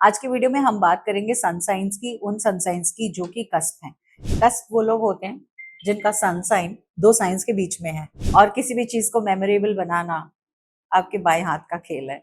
आज की वीडियो में हम बात करेंगे सन साइंस की, उन सन साइंस की जो कि कस्प हैं। कस्प वो लोग होते हैं जिनका सन साइन दो साइंस के बीच में है और किसी भी चीज को मेमोरेबल बनाना आपके बाएं हाथ का खेल है।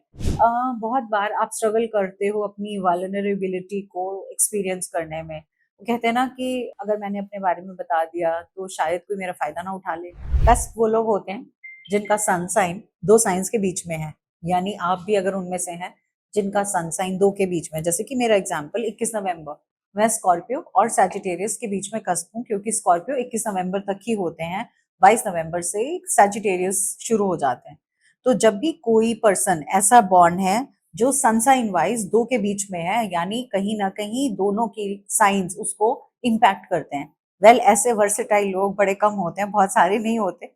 बहुत बार आप स्ट्रगल करते हो अपनी वल्नरेबिलिटी को एक्सपीरियंस करने में। वो कहते हैं ना कि अगर मैंने अपने बारे में बता दिया तो शायद कोई मेरा फायदा ना उठा ले। कस्प वो लोग होते हैं जिनका सन साइन दो साइंस के बीच में है, यानी आप भी अगर उनमें से हैं जिनका सन साइन दो के बीच में, जैसे कि मेरा एग्जाम्पल 21 नवंबर, मैं स्कॉर्पियो और सैजिटेरियस के बीच में कस्प हूँ, क्योंकि स्कॉर्पियो 21 नवंबर तक ही होते हैं, 22 नवंबर से सैजिटेरियस शुरू हो जाते हैं। तो जब भी कोई पर्सन ऐसा बॉर्न है जो सन साइन वाइज दो के बीच में है, यानी कहीं ना कहीं दोनों की साइंस उसको इम्पैक्ट करते हैं। ऐसे वर्सेटाइल लोग बड़े कम होते हैं, बहुत सारे नहीं होते,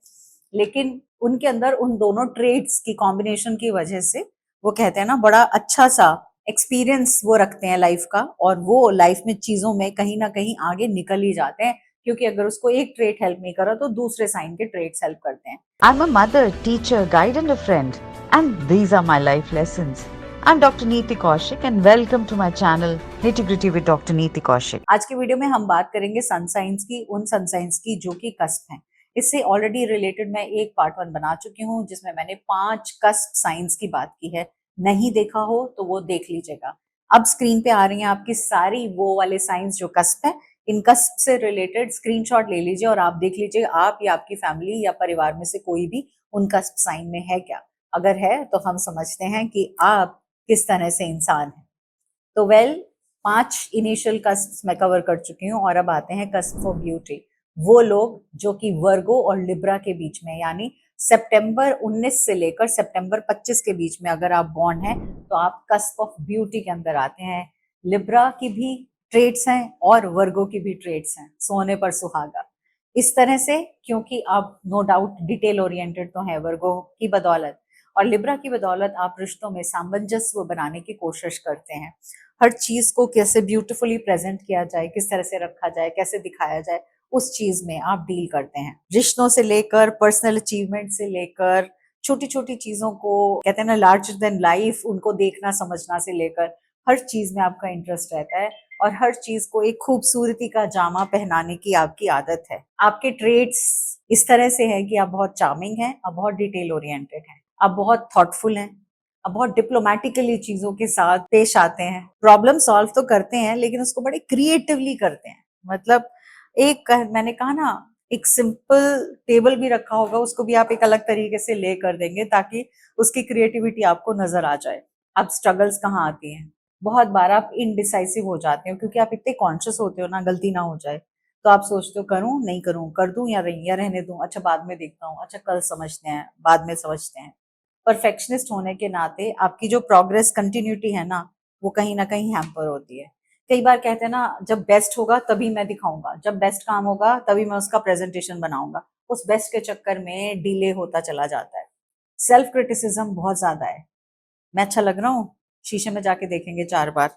लेकिन उनके अंदर उन दोनों ट्रेड्स की कॉम्बिनेशन की वजह से वो कहते हैं ना बड़ा अच्छा सा एक्सपीरियंस वो रखते हैं लाइफ का, और वो लाइफ में चीजों में कहीं ना कहीं आगे निकल ही जाते हैं, क्योंकि अगर उसको एक ट्रेट हेल्प नहीं करा तो दूसरे साइन के ट्रेट्स हेल्प करते हैं। I'm a mother, teacher, guide, and a friend, and these are my life lessons. I'm Dr. Neeti Kaushik, and welcome to my channel Nitty Gritty with Dr. Neeti Kaushik. आज की video में हम बात करेंगे सन science की, उन सन science की जो कि कस्प हैं। इससे ऑलरेडी रिलेटेड मैं एक पार्ट 1 बना चुकी हूँ जिसमें मैंने 5 कस्प साइंस की बात की है। नहीं देखा हो तो वो देख लीजिएगा। अब स्क्रीन पे आ रही हैं आपकी सारी वो वाले साइंस जो कस्प है। इन कस्प से रिलेटेड स्क्रीनशॉट ले लीजिए और आप देख लीजिए आप या आपकी फैमिली या परिवार में से कोई भी उन कस्प साइन में है क्या। अगर है तो हम समझते हैं कि आप किस तरह से इंसान हैं। तो 5 इनिशियल कस्प मैं कवर कर चुकी हूँ और अब आते हैं कस्प ऑफ ब्यूटी। वो लोग जो कि वर्गो और लिब्रा के बीच में, यानी सितंबर 19 से लेकर सितंबर 25 के बीच में अगर आप बॉर्न हैं तो आप कस्प ऑफ ब्यूटी के अंदर आते हैं। लिब्रा की भी ट्रेड्स हैं और वर्गो की भी ट्रेड्स हैं, सोने पर सुहागा। इस तरह से, क्योंकि आप नो डाउट डिटेल ओरिएंटेड तो है वर्गो की बदौलत, और लिब्रा की बदौलत आप रिश्तों में सामंजस्य बनाने की कोशिश करते हैं। हर चीज को कैसे ब्यूटीफुली प्रेजेंट किया जाए, किस तरह से रखा जाए, कैसे दिखाया जाए, उस चीज में आप डील करते हैं। रिश्तों से लेकर पर्सनल अचीवमेंट से लेकर छोटी छोटी चीजों को, कहते हैं ना लार्जर देन लाइफ, उनको देखना समझना से लेकर हर चीज में आपका इंटरेस्ट रहता है, और हर चीज को एक खूबसूरती का जामा पहनाने की आपकी आदत है। आपके ट्रेड्स इस तरह से है कि आप बहुत चार्मिंग हैं, आप बहुत डिटेल ओरिएंटेड हैं, आप बहुत थॉटफुल हैं, अब बहुत डिप्लोमेटिकली चीजों के साथ पेश आते हैं। प्रॉब्लम सॉल्व तो करते हैं लेकिन उसको बड़े क्रिएटिवली करते हैं। मतलब एक मैंने कहा ना, एक सिंपल टेबल भी रखा होगा उसको भी आप एक अलग तरीके से ले कर देंगे ताकि उसकी क्रिएटिविटी आपको नजर आ जाए। अब स्ट्रगल्स कहाँ आती हैं? बहुत बार आप इनडिसाइसिव हो जाते हो क्योंकि आप इतने कॉन्शियस होते हो ना गलती ना हो जाए, तो आप सोचते हो करूं नहीं करूं, कर दूं या रहने दूं, अच्छा बाद में देखता हूँ, अच्छा कल समझते हैं, बाद में समझते हैं। परफेक्शनिस्ट होने के नाते आपकी जो प्रोग्रेस कंटिन्यूटी है ना, वो कहीं ना कहीं हैम्पर होती है। कई बार कहते हैं ना, जब बेस्ट होगा तभी मैं दिखाऊंगा, जब बेस्ट काम होगा तभी मैं उसका प्रेजेंटेशन बनाऊंगा। उस बेस्ट के चक्कर में डिले होता चला जाता है। सेल्फ क्रिटिसिज्म बहुत ज्यादा है। मैं अच्छा लग रहा हूँ, शीशे में जाके देखेंगे 4 बार,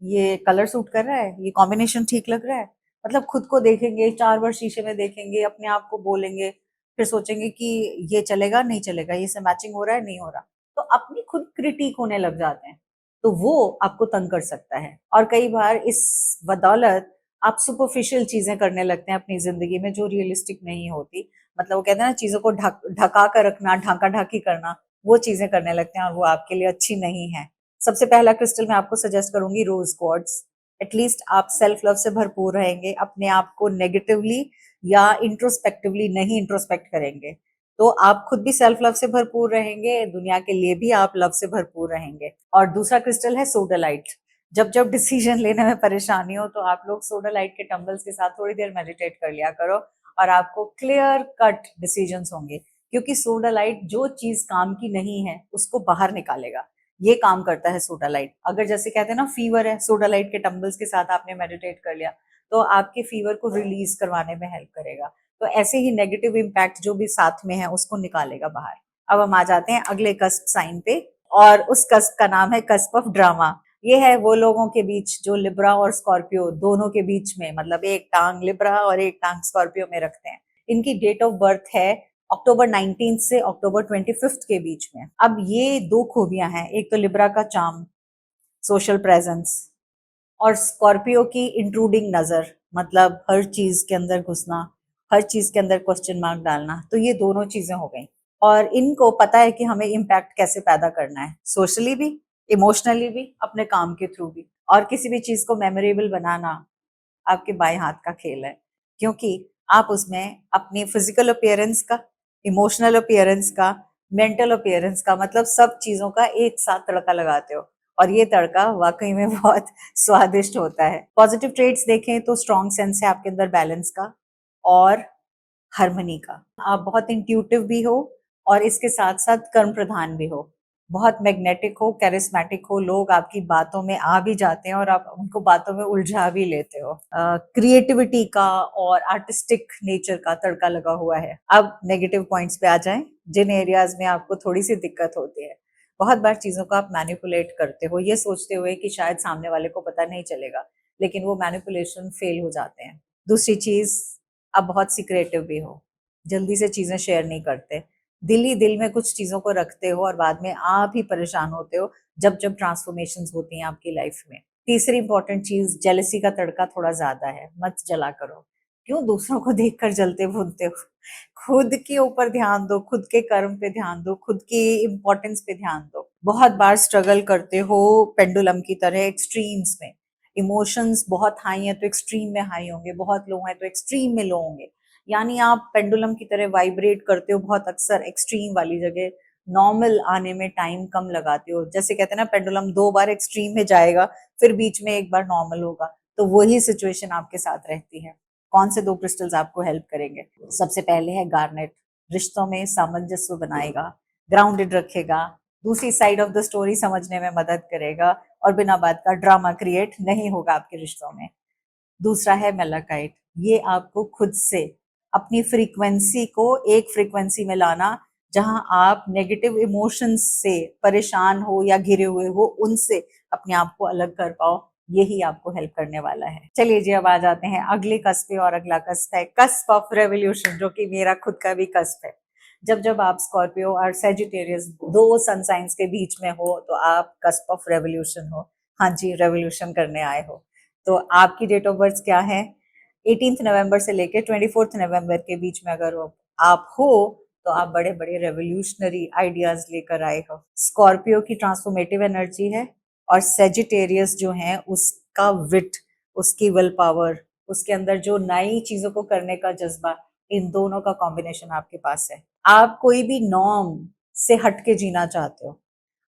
ये कलर सूट कर रहा है, ये कॉम्बिनेशन ठीक लग रहा है, मतलब खुद को देखेंगे 4 बार, शीशे में देखेंगे, अपने आप को बोलेंगे, फिर सोचेंगे कि ये चलेगा नहीं चलेगा, ये से मैचिंग हो रहा है नहीं हो रहा, तो अपनी खुद क्रिटिक होने लग जाते हैं। तो वो आपको तंग कर सकता है, और कई बार इस बदौलत आप सुपरफिशियल चीजें करने लगते हैं अपनी जिंदगी में जो रियलिस्टिक नहीं होती। मतलब वो कहते हैं ना, चीजों को ढका कर रखना, ढाका ढाकी करना, वो चीजें करने लगते हैं और वो आपके लिए अच्छी नहीं है। सबसे पहला क्रिस्टल मैं आपको सजेस्ट करूंगी रोज क्वार्ट्ज। एटलीस्ट आप सेल्फ लव से भरपूर रहेंगे, अपने आप को नेगेटिवली या इंट्रोस्पेक्टिवली नहीं इंट्रोस्पेक्ट करेंगे, तो आप खुद भी सेल्फ लव से भरपूर रहेंगे, दुनिया के लिए भी आप लव से भरपूर रहेंगे। और दूसरा क्रिस्टल है सोडालाइट। जब जब डिसीजन लेने में परेशानी हो तो आप लोग सोडालाइट के टम्बल्स के साथ थोड़ी देर मेडिटेट कर लिया करो, और आपको क्लियर कट डिसीजंस होंगे, क्योंकि सोडालाइट जो चीज काम की नहीं है उसको बाहर निकालेगा। ये काम करता है सोडालाइट। अगर जैसे कहते हैं ना फीवर है, सोडालाइट के टम्बल्स के साथ आपने मेडिटेट कर लिया तो आपके फीवर को रिलीज करवाने में हेल्प करेगा। तो ऐसे ही नेगेटिव इम्पैक्ट जो भी साथ में है उसको निकालेगा बाहर। अब हम आ जाते हैं अगले कस्प साइन पे, और उस कस्प का नाम है कस्प ऑफ ड्रामा। ये है वो लोगों के बीच जो लिब्रा और स्कॉर्पियो दोनों के बीच में, मतलब एक टांग लिब्रा और एक टांग स्कॉर्पियो में रखते हैं। इनकी डेट ऑफ बर्थ है अक्टूबर 19 से अक्टूबर 25 के बीच में। अब ये दो खूबियां हैं, एक तो लिब्रा का चार्म, सोशल प्रेजेंस, और स्कॉर्पियो की इंट्रूडिंग नजर, मतलब हर चीज के अंदर घुसना, हर चीज के अंदर क्वेश्चन मार्क डालना। तो ये दोनों चीजें हो गई, और इनको पता है कि हमें इम्पैक्ट कैसे पैदा करना है, सोशली भी, इमोशनली भी, अपने काम के थ्रू भी। और किसी भी चीज को मेमोरेबल बनाना आपके बाएं हाथ का खेल है, क्योंकि आप उसमें अपनी फिजिकल अपीयरेंस का, इमोशनल अपीयरेंस का, मेंटल अपीयरेंस का, मतलब सब चीजों का एक साथ तड़का लगाते हो, और ये तड़का वाकई में बहुत स्वादिष्ट होता है। पॉजिटिव ट्रेट्स देखें तो स्ट्रॉन्ग सेंस है आपके अंदर बैलेंस का और हार्मनी का। आप बहुत इंट्यूटिव भी हो और इसके साथ साथ कर्म प्रधान भी हो, बहुत मैग्नेटिक हो, कैरिस्मेटिक हो, लोग आपकी बातों में आ भी जाते हैं और आप उनको बातों में उलझा भी लेते हो। क्रिएटिविटी का और आर्टिस्टिक नेचर का तड़का लगा हुआ है। अब नेगेटिव पॉइंट्स पे आ जाएं, जिन एरियाज में आपको थोड़ी सी दिक्कत होती है। बहुत बार चीजों को आप मैनिपुलेट करते हो ये सोचते हुए कि शायद सामने वाले को पता नहीं चलेगा, लेकिन वो मैनिपुलेशन फेल हो जाते हैं। दूसरी चीज, आप बहुत सीक्रेटिव भी हो, जल्दी से चीजें शेयर नहीं करते, दिल ही दिल में कुछ चीजों को रखते हो और बाद में आप ही परेशान होते हो जब जब ट्रांसफॉर्मेशंस होती हैं आपकी लाइफ में। तीसरी इंपॉर्टेंट चीज, जेलसी का तड़का थोड़ा ज्यादा है, मत जला करो। क्यों दूसरों को देखकर जलते भूनते हो? खुद के ऊपर ध्यान दो, खुद के कर्म पे ध्यान दो, खुद की इम्पोर्टेंस पे ध्यान दो। बहुत बार स्ट्रगल करते हो पेंडुलम की तरह एक्सट्रीम्स में, इमोशंस बहुत हाई है तो एक्सट्रीम में हाई होंगे, बहुत लो है तो एक्सट्रीम में लो होंगे। यानी आप पेंडुलम की तरह वाइब्रेट करते हो बहुत अक्सर एक्सट्रीम वाली जगह, नॉर्मल आने में टाइम कम लगाते हो। जैसे कहते हैं ना, पेंडुलम 2 बार एक्सट्रीम में जाएगा फिर बीच में एक बार नॉर्मल होगा, तो वही सिचुएशन आपके साथ रहती है। कौन से 2 क्रिस्टल्स आपको हेल्प करेंगे? सबसे पहले है गार्नेट, रिश्तों में सामंजस्य बनाएगा, ग्राउंडेड रखेगा, दूसरी साइड ऑफ द स्टोरी समझने में मदद करेगा, और बिना बात का ड्रामा क्रिएट नहीं होगा आपके रिश्तों में। दूसरा है मेलाकाइट, ये आपको खुद से अपनी फ्रीक्वेंसी को एक फ्रीक्वेंसी में लाना, जहां आप नेगेटिव इमोशंस से परेशान हो या घिरे हुए हो, उनसे अपने आप को अलग कर पाओ, यही आपको हेल्प करने वाला है। चलिए जी, अब आ जाते हैं अगले कस्प पे, और अगला कस्प है कस्प ऑफ रेवोल्यूशन, जो कि मेरा खुद का भी कस्प है। जब जब आप स्कॉर्पियो और सेजिटेरियस, 2 सन साइंस के बीच में हो, तो आप कस्प ऑफ रेवोल्यूशन हो। हाँ जी, रेवोल्यूशन करने आए हो। तो आपकी डेट ऑफ बर्थ क्या है? 18 नवंबर से लेके 24 नवंबर के बीच में अगर आप हो, तो आप बड़े बड़े रेवोल्यूशनरी आइडियाज लेकर आए हो। स्कॉर्पियो की ट्रांसफॉर्मेटिव एनर्जी है, और सेजिटेरियस जो है उसका विट, उसकी विल पावर, उसके अंदर जो नई चीजों को करने का जज्बा, इन दोनों का कॉम्बिनेशन आपके पास है। आप कोई भी नॉर्म से हट के जीना चाहते हो,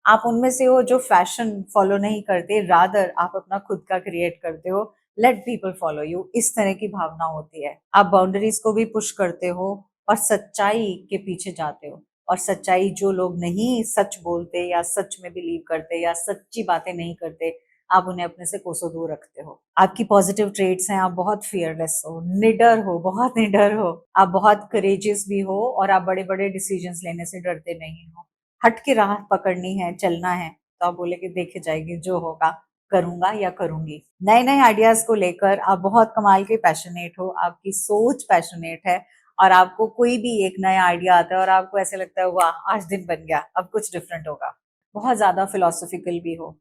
आप उनमें से हो जो फैशन फॉलो नहीं करते, रादर आप अपना खुद का क्रिएट करते हो, लेट पीपल फॉलो यू, इस तरह की भावना होती है। आप बाउंड्रीज को भी पुश करते हो और सच्चाई के पीछे जाते हो, और सच्चाई, जो लोग नहीं सच बोलते या सच में बिलीव करते या सच्ची बातें नहीं करते, आप उन्हें अपने से कोसों दूर रखते हो। आपकी पॉजिटिव ट्रेट्स हैं, आप बहुत फियरलेस हो, निडर हो, बहुत निडर हो, आप बहुत करेजियस भी हो, और आप बड़े बड़े डिसीजंस लेने से डरते नहीं हो। हट के राह पकड़नी है, चलना है, तो आप बोले कि देखे जाएगी, जो होगा करूंगा या करूंगी। नए नए आइडियाज को लेकर आप बहुत कमाल के पैशनेट हो, आपकी सोच पैशनेट है, और आपको कोई भी एक नया आइडिया आता है और आपको ऐसे लगता है वाह आज दिन बन गया, अब कुछ डिफरेंट होगा। बहुत ज्यादा फिलोसफिकल भी हो,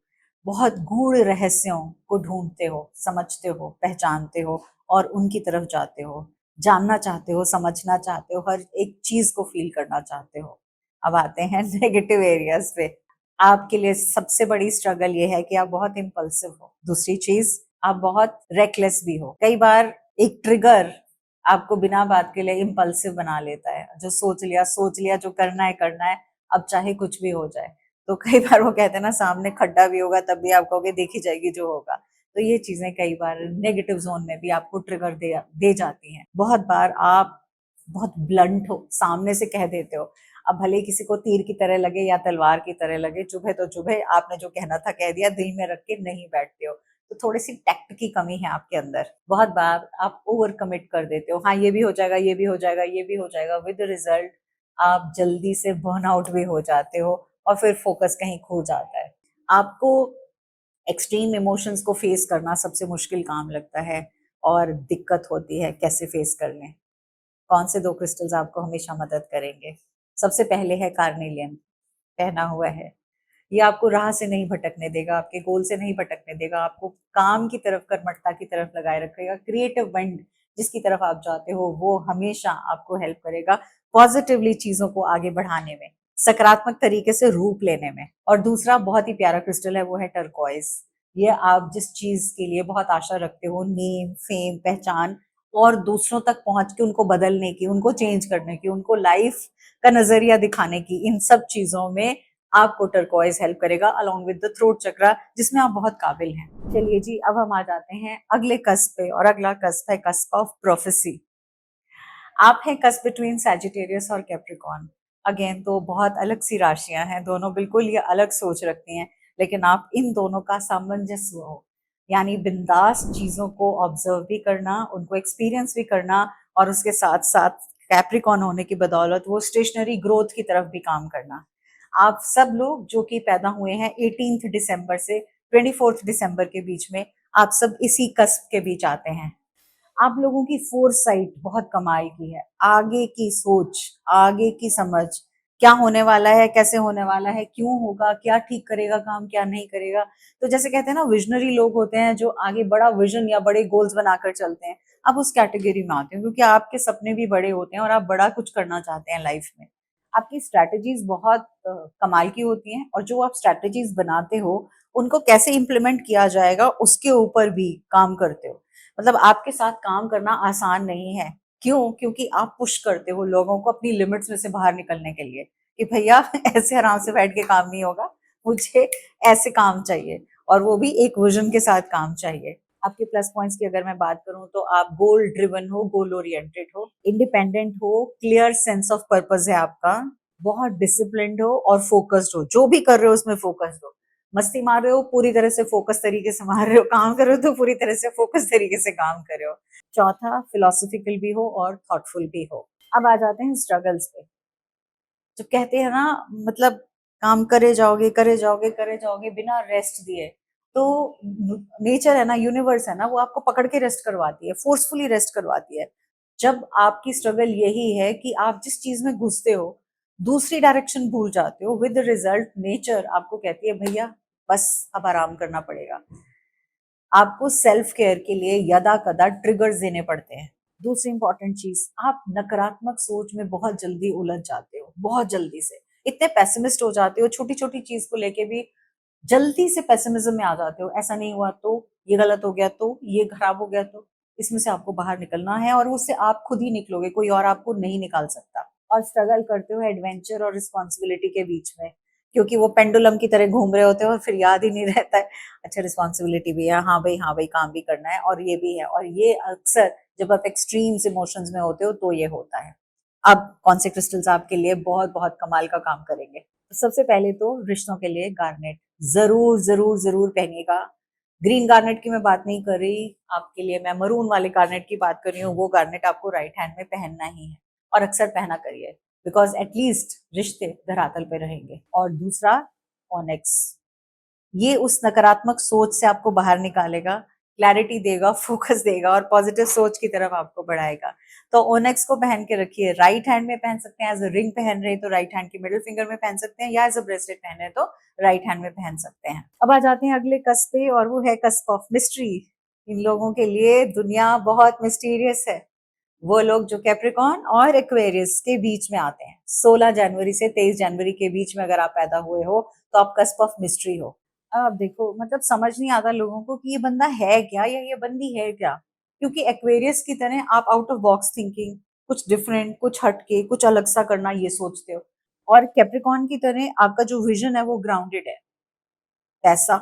बहुत गूढ़ रहस्यों को ढूंढते हो, समझते हो, पहचानते हो, और उनकी तरफ जाते हो, जानना चाहते हो, समझना चाहते हो, हर एक चीज को फील करना चाहते हो। अब आते हैं नेगेटिव एरियाज पे। आपके लिए सबसे बड़ी स्ट्रगल ये है कि आप बहुत इम्पल्सिव हो। दूसरी चीज, आप बहुत रेकलेस भी हो। कई बार एक ट्रिगर आपको बिना बात के लिए इम्पल्सिव बना लेता है, जो सोच लिया, जो करना है, अब चाहे कुछ भी हो जाए। तो कई बार वो कहते हैं ना, सामने खड्डा भी होगा तब भी आप कहोगे देखी जाएगी, जो होगा। तो ये चीजें कई बार नेगेटिव जोन में भी आपको ट्रिगर दे जाती हैं। बहुत बार आप बहुत ब्लंट हो, सामने से कह देते हो, अब भले किसी को तीर की तरह लगे या तलवार की तरह लगे, चुभे तो चुभे, आपने जो कहना था कह दिया, दिल में रख के नहीं बैठते हो। तो थोड़ी सी टैक्ट की कमी है आपके अंदर। बहुत बार आप ओवर कमिट कर देते हो, हाँ ये भी हो जाएगा, ये भी हो जाएगा, ये भी हो जाएगा, विद रिजल्ट आप जल्दी से बर्न आउट भी हो जाते हो, और फिर फोकस कहीं खो जाता है। आपको एक्सट्रीम इमोशंस को फेस करना सबसे मुश्किल काम लगता है, और दिक्कत होती है कैसे फेस कर लें। कौन से 2 क्रिस्टल्स आपको हमेशा मदद करेंगे? सबसे पहले है कार्नेलियन, पहना हुआ है, ये आपको राह से नहीं भटकने देगा, आपके गोल से नहीं भटकने देगा, आपको काम की तरफ, कर्मठता की तरफ लगाए रखेगा। क्रिएटिव माइंड जिसकी तरफ आप जाते हो वो हमेशा आपको हेल्प करेगा पॉजिटिवली चीजों को आगे बढ़ाने में, सकारात्मक तरीके से रूप लेने में। और दूसरा बहुत ही प्यारा क्रिस्टल है, वो है टर्कोइज। ये आप जिस चीज के लिए बहुत आशा रखते हो, नेम, फेम, पहचान, और दूसरों तक पहुंच के उनको बदलने की, उनको चेंज करने की, उनको लाइफ का नजरिया दिखाने की, इन सब चीजों में आपको टर्कोइज हेल्प करेगा अलोंग विद द थ्रोट चक्रा, जिसमें आप बहुत काबिल हैं। चलिए जी, अब हम आ जाते हैं अगले कस्प पे, और अगला कस्प है कस्प ऑफ प्रोफेसी। आप हैं कस्प बिटवीन सैजिटेरियस और कैप्रिकॉर्न। अगेन तो बहुत अलग सी राशियां हैं, दोनों बिल्कुल ये अलग सोच रखती हैं, लेकिन आप इन दोनों का सामंजस्य हो, यानी बिंदास चीजों को ऑब्जर्व भी करना, उनको एक्सपीरियंस भी करना, और उसके साथ साथ कैप्रिकॉर्न होने की बदौलत वो स्टेशनरी ग्रोथ की तरफ भी काम करना। आप सब लोग जो कि पैदा हुए हैं 18 दिसंबर से 24 दिसंबर के बीच में, आप सब इसी कस्प के बीच आते हैं। आप लोगों की फोरसाइट बहुत कमाल की है, आगे की सोच, आगे की समझ, क्या होने वाला है, कैसे होने वाला है, क्यों होगा, क्या ठीक करेगा काम, क्या नहीं करेगा। तो जैसे कहते हैं ना, विजनरी लोग होते हैं जो आगे बड़ा विजन या बड़े गोल्स बनाकर चलते हैं, आप उस कैटेगरी में आते हो, क्योंकि आपके सपने भी बड़े होते हैं और आप बड़ा कुछ करना चाहते हैं लाइफ में। आपकी स्ट्रैटेजीज बहुत कमाल की होती हैं, और जो आप स्ट्रैटेजीज बनाते हो उनको कैसे इम्प्लीमेंट किया जाएगा उसके ऊपर भी काम करते हो। मतलब आपके साथ काम करना आसान नहीं है। क्यों? क्योंकि आप पुश करते हो लोगों को अपनी लिमिट्स में से बाहर निकलने के लिए, कि भैया ऐसे आराम से बैठ के काम नहीं होगा, मुझे ऐसे काम चाहिए, और वो भी एक विजन के साथ काम चाहिए। आपके प्लस पॉइंट्स की अगर मैं बात करूं तो आप गोल ड्रिवन हो, गोल ओरिएंटेड हो, इंडिपेंडेंट हो, क्लियर सेंस ऑफ पर्पस है आपका, बहुत डिसिप्लिन्ड हो और फोकस्ड हो, जो भी कर रहे हो उसमें फोकस्ड हो। मस्ती मार रहे हो, पूरी तरह से फोकस तरीके से मार रहे हो, काम कर रहे हो तो पूरी तरह से फोकस तरीके से काम कर रहे हो। चौथा, फिलोसफिकल भी हो और थॉटफुल भी हो। अब आ जाते हैं स्ट्रगल्स पे। जो कहते हैं ना, मतलब काम करे जाओगे, करे जाओगे, करे जाओगे बिना रेस्ट दिए, तो नेचर है ना, यूनिवर्स है ना, वो आपको पकड़ के रेस्ट करवाती है, फोर्सफुली रेस्ट करवाती है। जब आपकी स्ट्रगल यही है कि आप जिस चीज में घुसते हो दूसरी डायरेक्शन भूल जाते हो, विद रिजल्ट नेचर आपको कहती है भैया बस अब आराम करना पड़ेगा। आपको सेल्फ केयर के लिए यदा कदा ट्रिगर्स देने पड़ते हैं। दूसरी इंपॉर्टेंट चीज, आप नकारात्मक सोच में बहुत जल्दी उलझ जाते हो, बहुत जल्दी से इतने पेसिमिस्ट हो जाते हो, छोटी छोटी चीज को लेके भी जल्दी से पेसिमिज्म में आ जाते हो। ऐसा नहीं हुआ तो, ये गलत हो गया तो, ये खराब हो गया तो। इसमें से आपको बाहर निकलना है, और उससे आप खुद ही निकलोगे, कोई और आपको नहीं निकाल सकता। और स्ट्रगल करते हो एडवेंचर और रिस्पॉन्सिबिलिटी के बीच में, क्योंकि वो पेंडुलम की तरह घूम रहे होते हो और फिर याद ही नहीं रहता है, अच्छा रिस्पॉन्सिबिलिटी भी है, हाँ भाई, हाँ भाई, काम भी करना है, और ये भी है। और ये अक्सर जब आप एक्सट्रीम्स इमोशंस में होते हो तो ये होता है। अब कौन से क्रिस्टल्स आपके लिए बहुत बहुत कमाल का काम करेंगे? तो सबसे पहले तो रिश्तों के लिए गार्नेट जरूर जरूर जरूर पहनिएगा। ग्रीन गार्नेट की मैं बात नहीं कर रही आपके लिए, मैं मरून वाले गार्नेट की बात कर रही हूँ। वो गार्नेट आपको राइट हैंड में पहनना ही है, और अक्सर पहना करिए, बिकॉज एटलीस्ट रिश्ते धरातल पे रहेंगे। और दूसरा, ऑनेक्स, ये उस नकारात्मक सोच से आपको बाहर निकालेगा, क्लैरिटी देगा, फोकस देगा, और पॉजिटिव सोच की तरफ आपको बढ़ाएगा। तो ओनेक्स को पहन के रखिए, राइट हैंड में पहन सकते हैं, एज अ रिंग पहन रहे तो राइट हैंड की मिडिल फिंगर में पहन सकते हैं, या एज अ ब्रेसलेट पहन रहे तो राइट हैंड में पहन सकते हैं। अब आ जाते हैं अगले कस्प पे, और वो है कस्प ऑफ मिस्ट्री। इन लोगों के लिए दुनिया बहुत मिस्टीरियस है। वो लोग जो कैप्रिकॉर्न और एक्वेरियस के बीच में आते हैं, 16 जनवरी से 23 जनवरी के बीच में अगर आप पैदा हुए हो तो आप कस्प ऑफ मिस्ट्री हो। अब देखो, मतलब समझ नहीं आता लोगों को कि ये बंदा है क्या या ये बंदी है क्या, क्योंकि एक्वेरियस की तरह आप आउट ऑफ बॉक्स थिंकिंग, कुछ डिफरेंट, कुछ हटके, कुछ अलग सा करना ये सोचते हो। और कैप्रिकॉर्न की तरह आपका जो विजन है वो ग्राउंडेड है। पैसा,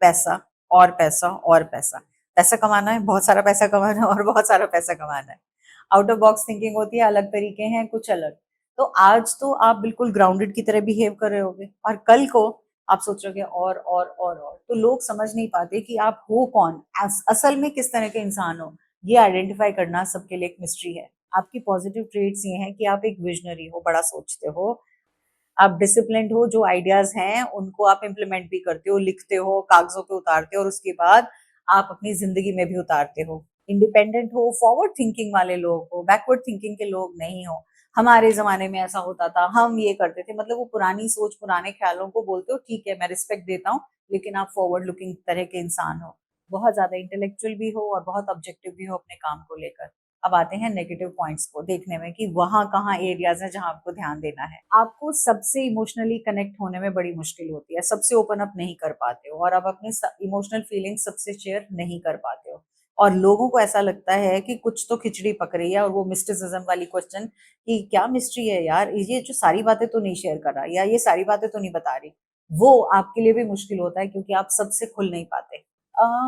पैसा और पैसा और पैसा। पैसा कमाना है, बहुत सारा पैसा कमाना है, और बहुत सारा पैसा कमाना है। आउट ऑफ बॉक्स थिंकिंग होती है, अलग तरीके हैं कुछ अलग। तो आज तो आप बिल्कुल ग्राउंडेड की तरह बिहेव कर रहे होगे, और कल को आप सोच रहे हो और तो लोग समझ नहीं पाते कि आप हो कौन, असल में किस तरह के इंसान हो। ये आइडेंटिफाई करना सबके लिए एक मिस्ट्री है। आपकी पॉजिटिव ट्रेट्स ये हैं कि आप एक विजनरी हो, बड़ा सोचते हो, आप डिसिप्लिन्ड हो, जो आइडियाज हैं उनको आप इम्प्लीमेंट भी करते हो, लिखते हो, कागजों पे उतारते हो, और उसके बाद आप अपनी जिंदगी में भी उतारते हो। इंडिपेंडेंट हो, फॉरवर्ड थिंकिंग वाले लोग हो, बैकवर्ड थिंकिंग के लोग नहीं हो। हमारे ज़माने में ऐसा होता था, हम ये करते थे, मतलब वो पुरानी सोच, पुराने ख़्यालों को बोलते हो, ठीक है, मैं रिस्पेक्ट देता हूँ, लेकिन आप फॉरवर्ड लुकिंग तरह के इंसान हो। बहुत ज़्यादा इंटेलेक्चुअल भी हो और बहुत ऑब्जेक्टिव भी हो अपने काम को लेकर। अब आते हैं नेगेटिव पॉइंट्स को देखने में कि वहाँ कहाँ एरियाज़ हैं जहाँ आपको ध्यान देना है। आपको सबसे इमोशनली कनेक्ट होने में बड़ी मुश्किल होती है, सबसे ओपन अप नहीं कर पाते हो और आप अपने इमोशनल फीलिंग्स सबसे शेयर नहीं कर पाते हो। और लोगों को ऐसा लगता है कि कुछ तो खिचड़ी पक रही है, और वो मिस्टिसिज्म वाली क्वेश्चन कि क्या मिस्ट्री है यार, ये जो सारी बातें तो नहीं शेयर कर रहा या ये सारी बातें तो नहीं बता रही, वो आपके लिए भी मुश्किल होता है क्योंकि आप सबसे खुल नहीं पाते।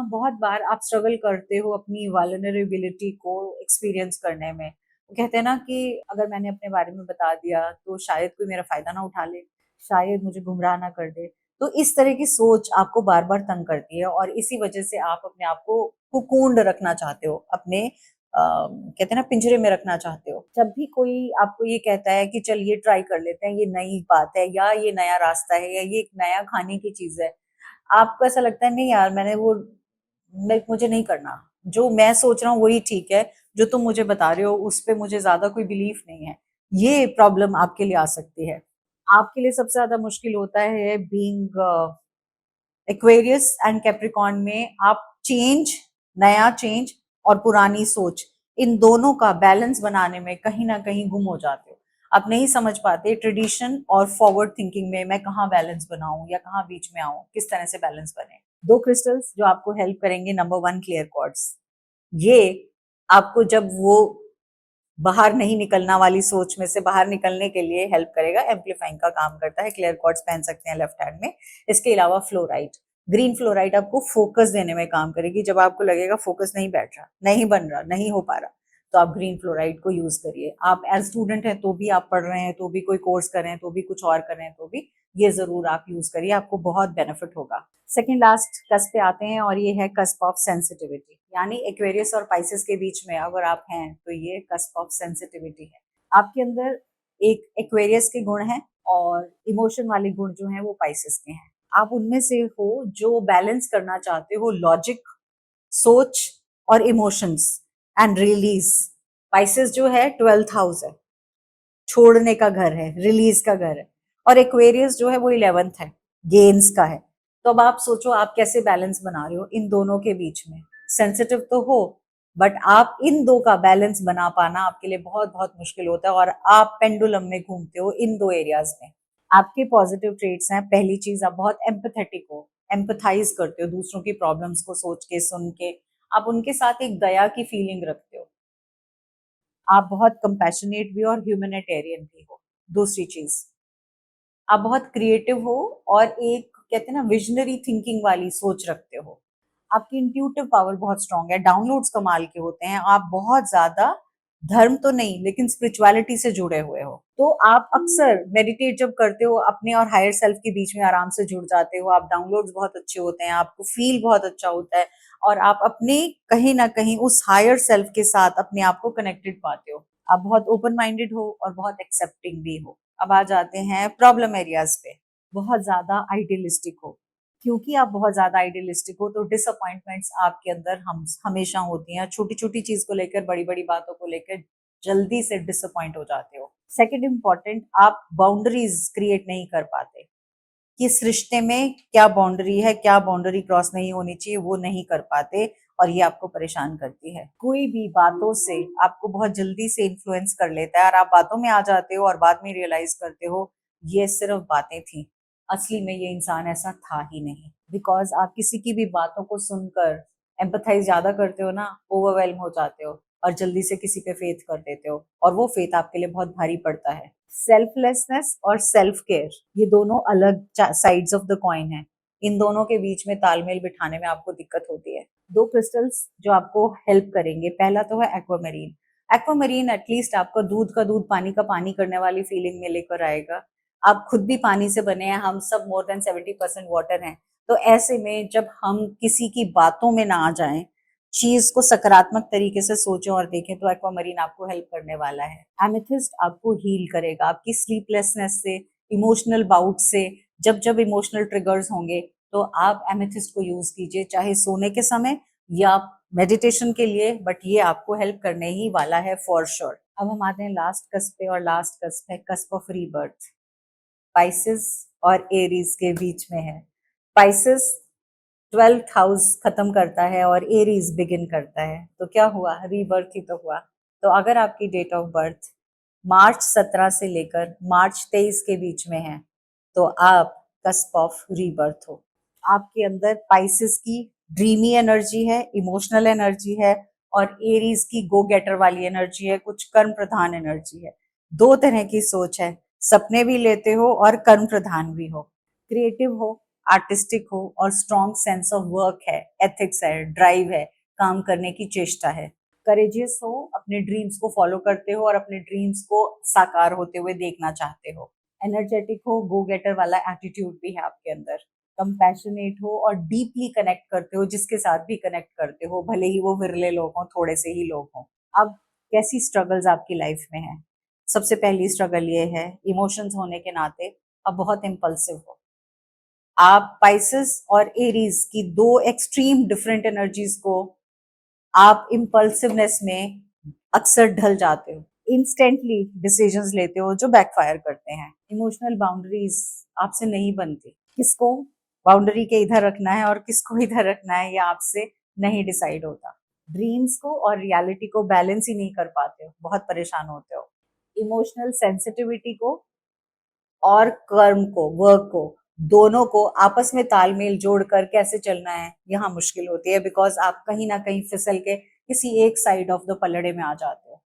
बहुत बार आप स्ट्रगल करते हो अपनी वल्नरेबिलिटी को एक्सपीरियंस करने में। वो कहते हैं ना कि अगर मैंने अपने बारे में बता दिया तो शायद कोई मेरा फायदा ना उठा ले, शायद मुझे गुमराह ना कर दे। तो इस तरह की सोच आपको बार-बार तंग करती है और इसी वजह से आप अपने आप को कुकून्ड रखना चाहते हो, अपने कहते हैं ना पिंजरे में रखना चाहते हो। जब भी कोई आपको ये कहता है कि चल ये ट्राई कर लेते हैं, ये नई बात है या ये नया रास्ता है या ये एक नया खाने की चीज़ है, आपको ऐसा लगता है नहीं यार मैंने वो मैं मुझे नहीं करना। जो मैं सोच रहा हूँ वही ठीक है, जो तुम मुझे बता रहे हो उस पे मुझे ज़्यादा कोई बिलीफ नहीं है। ये प्रॉब्लम आपके लिए आ सकती है। आपके लिए सबसे ज़्यादा मुश्किल होता है बीइंग एक्वेरियस एंड कैप्रिकॉर्न में आप नया चेंज और पुरानी सोच, इन दोनों का बैलेंस बनाने में कहीं न कहीं गुम हो जाते हो। आप नहीं समझ पाते ट्रेडिशन और फॉरवर्ड थिंकिंग में मैं कहाँ बैलेंस बनाऊँ या कहाँ बीच में आऊँ, किस तरह से बैलेंस बने। 2 क्रिस्टल्स जो आपको हेल्प करेंगे, नंबर 1 क्लियर क्वार्ट्ज। ये आपको जब वो बाहर नहीं निकलना वाली सोच में से बाहर निकलने के लिए हेल्प करेगा, एम्पलीफाइंग का काम करता है। क्लियर क्वार्ट्ज पहन सकते हैं लेफ्ट हैंड में। इसके अलावा फ्लोराइड, ग्रीन फ्लोराइड आपको फोकस देने में काम करेगी। जब आपको लगेगा फोकस नहीं बैठ रहा, नहीं बन रहा, नहीं हो पा रहा, तो आप ग्रीन फ्लोराइड को यूज करिए। आप एज स्टूडेंट हैं तो भी, आप पढ़ रहे हैं तो भी, कोई कोर्स कर रहे हैं तो भी, कुछ और कर रहे हैं तो भी, ये जरूर आप यूज करिए, आपको बहुत बेनिफिट होगा। सेकेंड लास्ट कस्प पे आते हैं और ये है कस्प ऑफ सेंसिटिविटी, यानी एक्वेरियस और पाइसेस के बीच में अगर आप हैं तो ये कस्प ऑफ सेंसिटिविटी है। आपके अंदर एक एक्वेरियस के गुण हैं और इमोशन वाले गुण जो हैं वो पाइसेस के हैं। आप उनमें से हो जो बैलेंस करना चाहते हो लॉजिक, सोच और इमोशंस एंड रिलीज। पाइसेस जो है 12th हाउस है, छोड़ने का घर है, रिलीज का घर है, और एक्वेरियस जो है वो 11th है, गेन्स का है। तो अब आप सोचो आप कैसे बैलेंस बना रहे हो इन दोनों के बीच में। सेंसिटिव तो हो, बट आप इन दो का बैलेंस बना पाना आपके लिए बहुत बहुत मुश्किल होता है और आप पेंडुलम में घूमते हो इन दो एरियाज में। आपके पॉजिटिव ट्रेट्स हैं, पहली चीज आप बहुत एम्पथेटिक हो, एम्पथाइज करते हो दूसरों की प्रॉब्लम्स को सोच के, सुन के। आप उनके साथ एक दया की फीलिंग रखते हो। आप बहुत कंपैशनेट भी और ह्यूमैनिटेरियन भी हो। दूसरी चीज, आप बहुत क्रिएटिव हो और एक कहते हैं ना विजनरी थिंकिंग वाली सोच रखते हो। आपकी इंट्यूटिव पावर बहुत स्ट्रांग है, डाउनलोड्स कमाल के होते हैं। आप बहुत ज्यादा धर्म तो नहीं लेकिन स्पिरिचुअलिटी से जुड़े हुए हो। तो आप अक्सर मेडिटेट जब करते हो अपने और हायर सेल्फ के बीच में आराम से जुड़ जाते हो। आप डाउनलोड्स बहुत अच्छे होते हैं, आपको फील बहुत अच्छा होता है और आप अपने कहीं ना कहीं उस हायर सेल्फ के साथ अपने आप को कनेक्टेड पाते हो। आप बहुत ओपन माइंडेड हो और बहुत एक्सेप्टिंग भी हो। अब आ जाते हैं प्रॉब्लम एरियाज पे। बहुत ज्यादा आइडियलिस्टिक हो, क्योंकि आप बहुत ज्यादा आइडियलिस्टिक हो तो डिसअपॉइंटमेंट्स आपके अंदर हम हमेशा होती हैं। छोटी छोटी चीज को लेकर, बड़ी बड़ी बातों को लेकर जल्दी से डिसअपॉइंट हो जाते हो। सेकंड इम्पॉर्टेंट, आप बाउंड्रीज क्रिएट नहीं कर पाते। किस रिश्ते में क्या बाउंड्री है, क्या बाउंड्री क्रॉस नहीं होनी चाहिए, वो नहीं कर पाते और ये आपको परेशान करती है। कोई भी बातों से आपको बहुत जल्दी से इन्फ्लुएंस कर लेता है और आप बातों में आ जाते हो और बाद में रियलाइज करते हो ये सिर्फ बातें थी, असली में ये इंसान ऐसा था ही नहीं। बिकॉज आप किसी की भी बातों को सुनकर एम्पथाइज ज्यादा करते हो ना, ओवरवेलम हो जाते हो और जल्दी से किसी पे फेथ कर देते हो और वो फेथ आपके लिए बहुत भारी पड़ता है। सेल्फलेसनेस और सेल्फ केयर, ये दोनों अलग साइड्स ऑफ द कॉइन है। इन दोनों के बीच में तालमेल बिठाने में आपको दिक्कत होती है। 2 क्रिस्टल्स जो आपको हेल्प करेंगे, पहला तो है एक्वामरीन। एक्वामरीन एटलीस्ट आपका दूध का दूध, पानी का पानी करने वाली फीलिंग में लेकर आएगा। आप खुद भी पानी से बने हैं, हम सब मोर देन 70% वाटर हैं। तो ऐसे में जब हम किसी की बातों में ना आ जाएं, चीज को सकारात्मक तरीके से सोचें और देखें, तो एक्वामरीन आपको हेल्प करने वाला है। एमेथिस्ट आपको हील करेगा आपकी स्लीपलेसनेस से, इमोशनल बाउट से। जब जब इमोशनल ट्रिगर्स होंगे तो आप एमेथिस्ट को यूज कीजिए, चाहे सोने के समय या मेडिटेशन के लिए, बट ये आपको हेल्प करने ही वाला है फॉर श्योर। अब हम आते हैं लास्ट कस्प पे, और लास्ट कस्प है कस्प ऑफ रीबर्थ। पाइसेस और एरीज के बीच में है। पाइसेस 12th हाउस खत्म करता है और एरीज बिगिन करता है, तो क्या हुआ, रीबर्थ ही तो हुआ। तो अगर आपकी डेट ऑफ बर्थ मार्च 17 से लेकर मार्च 23 के बीच में है, तो आप कस्प ऑफ रीबर्थ हो। आपके अंदर पाइसेस की ड्रीमी एनर्जी है, इमोशनल एनर्जी है, और एरीज की गो गेटर वाली एनर्जी है, कुछ कर्म प्रधान एनर्जी है। दो तरह की सोच है, सपने भी लेते हो और कर्म प्रधान भी हो। क्रिएटिव हो, आर्टिस्टिक हो, और स्ट्रॉन्ग सेंस ऑफ वर्क है, एथिक्स है, ड्राइव है, काम करने की चेष्टा है। करेजियस हो, अपने ड्रीम्स को फॉलो करते हो और अपने ड्रीम्स को साकार होते हुए देखना चाहते हो। एनर्जेटिक हो, गो गेटर वाला एटीट्यूड भी है आपके अंदर। कंपैशनेट हो और डीपली कनेक्ट करते हो, जिसके साथ भी कनेक्ट करते हो, भले ही वो विरले लोग हों, थोड़े से ही लोग हों। अब कैसी स्ट्रगल्स आपकी लाइफ में है? सबसे पहली स्ट्रगल ये है, इमोशंस होने के नाते अब बहुत इम्पल्सिव हो। आप पाइसेस और एरीज की दो एक्सट्रीम डिफरेंट एनर्जीज को आप इम्पल्सिवनेस में अक्सर ढल जाते हो, इंस्टेंटली डिसीजंस लेते हो जो बैकफायर करते हैं। इमोशनल बाउंड्रीज आपसे नहीं बनती, किसको बाउंड्री के इधर रखना है और किसको इधर रखना है ये आपसे नहीं डिसाइड होता। ड्रीम्स को और रियलिटी को बैलेंस ही नहीं कर पाते हो, बहुत परेशान होते हो। इमोशनल सेंसिटिविटी को और कर्म को, वर्क को, दोनों को आपस में तालमेल जोड़कर कैसे चलना है, यहाँ मुश्किल होती है, बिकॉज आप कहीं ना कहीं फिसल के किसी एक साइड ऑफ द पलड़े में आ जाते हो।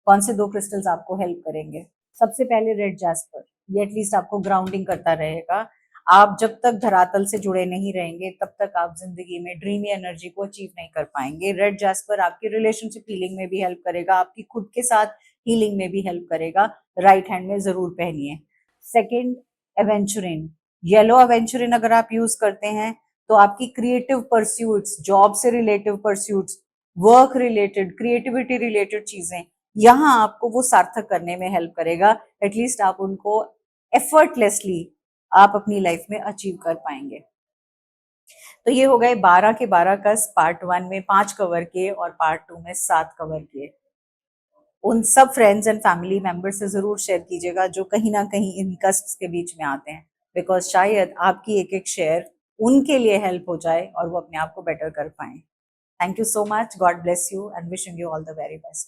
कौन से दो क्रिस्टल्स आपको हेल्प करेंगे? सबसे पहले रेड जैस्पर, ये एटलीस्ट आपको ग्राउंडिंग करता रहेगा। आप जब तक धरातल से जुड़े नहीं रहेंगे तब तक आप जिंदगी में ड्रीमी एनर्जी को अचीव नहीं कर पाएंगे। रेड जैस्पर आपकी रिलेशनशिप हीलिंग में भी हेल्प करेगा, आपकी खुद के साथ हीलिंग में भी हेल्प करेगा। राइट हैंड में जरूर पहनिए। Second, aventurine. येलो एवेंचुरिन अगर आप यूज करते हैं तो आपकी क्रिएटिव परस्यूट्स, जॉब से relative pursuits, work related, creativity related चीजें, यहाँ आपको वो सार्थक करने में हेल्प करेगा। एटलीस्ट आप उनको एफर्टलेसली आप अपनी लाइफ में अचीव कर पाएंगे। तो ये हो गए 12 के 12 कस, पार्ट 1 में 5 कवर किए और पार्ट 2 में 7 कवर किए। उन सब फ्रेंड्स एंड फैमिली मेंबर से जरूर शेयर कीजिएगा जो कहीं ना कहीं इन कस्प्स के बीच में आते हैं, बिकॉज शायद आपकी एक एक शेयर उनके लिए हेल्प हो जाए और वो अपने आप को बेटर कर पाए। Thank you so much, God bless you and wishing you all the very best.